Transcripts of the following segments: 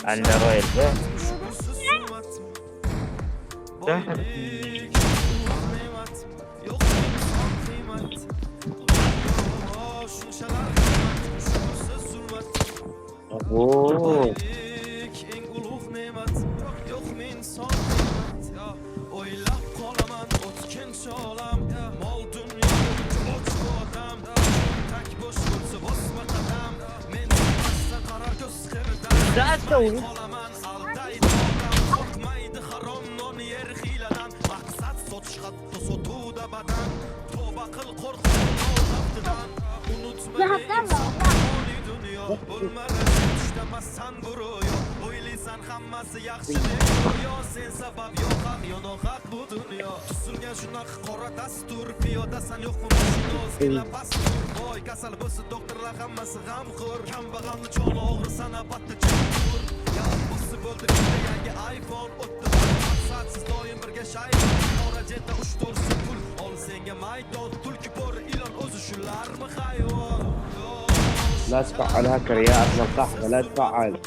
عندنا رويال اوه O'ylaysan hammasi yaxshi deb go'yo sen sabab yo'q haq yo'q haq bu dunyo tuzilgan shunaqa qora dastur piyodasan yo'qmi mashina o'zgina pastur voy kasal bo'lsa doktorlar hammasi g'amxo'r kambag'alni joni og'ir sanabatda jabur ya bo'lsa bo'ldi bitta yangi iPhone o'tdi maqsadsiz doim birga shayton qora jetta 3-4 pul ol senga maydon tulki bo'ri ilon o'zi shularmi hayvon لا تفعل هكر يا ابن القحبة لا تفعل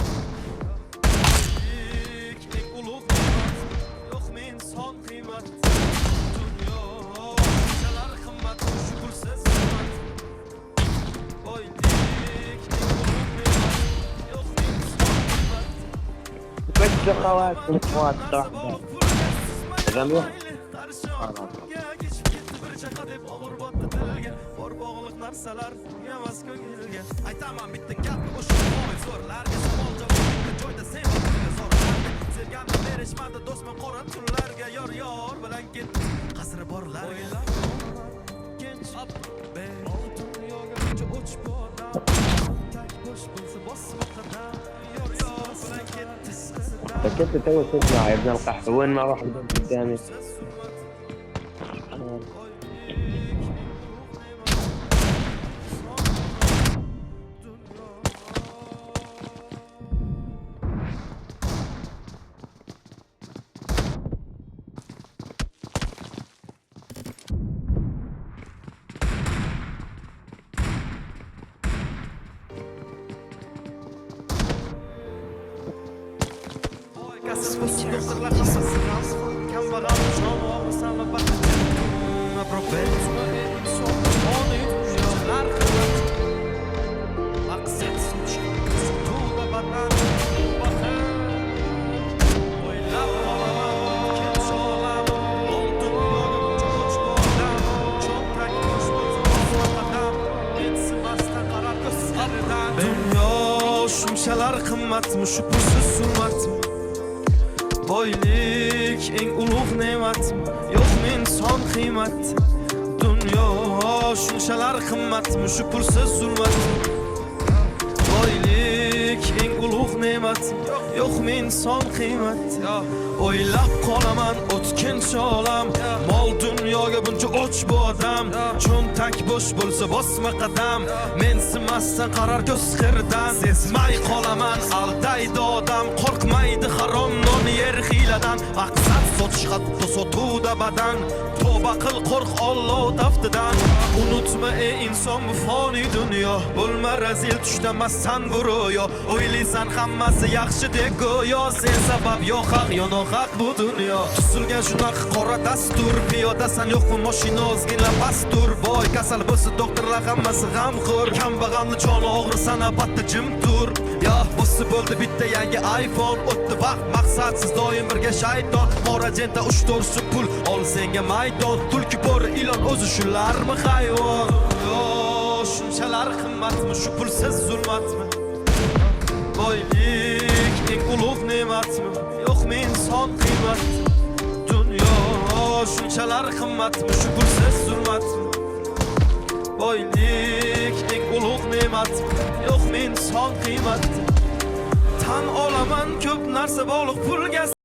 بس خواتم رميح narsalar yamas ko'ngilga aytaman bitta gapni o'sha zo'rlarga savol javobga joyda sen zo'rlarga sevganni berishmadi do'stman qora tunlarga yor bilan ketdi qasri borlarga gench be dunyoga buncha o'ch bodam tak bosh bo'lsa bosma qadam yor bilan ketdi فكنت تو تسمع يا ابن القحبة وين ما اروح قدامي Shunchalar qimmatmi shu pulsiz zulmatmi boylik eng ulug' ne'matmi yo'qmi inson qiymati dunyo shunchalar qimmatmi shu pulsiz zulmatmi boylik eng ulug' ne'matmi yo'qmi inson qiymati o'ylab qolaman o'tkinchi olam mol dunyoga buncha och bu odam cho'ntak bo'sh bo'lsa bosma qadam mensimasdan qarar ko'z qirdan sezmay qolaman aldaydi odam qo'rqmaydi harom non yer hiyladan maqsad sotish hatto sotuvda badan tavba qil qo'rq Alloh taftidan unutma ey inson bu foniy dunyo bo'lma razil tushdamassan bu ro'yo o'ylaysan hammasi yaxshi deb go'yo sen sabab yo'q haq yo'q haq bu dunyo tuzilgan shunaqa qora dastur piyodasan yo'qmi mashina o'zgina pastur voy kasal bo'lsa doktorlar hammasi g'amxo'r kambag'alni joni og'ir sanabatda jim tur ya bo'lsa bo'ldi bitta yangi iPhone o'tdi vaqt maqsadsiz doim birga shayton qora jenta 3-4 pul ol senga maydon tulki bo'ri ilon o'zi shularmi hayvon shunchalar qimmatmi shu pulsiz zulmatmi boylik eng ulug' ne'matmi yo'qmi inson qiymati dunyo shunchalar qimmatmi shu pulsiz zulmatmi boylik eng ulug' ne'matmi yo'qmi inson qiymati tan olaman ko'p narsa bog'liq pulga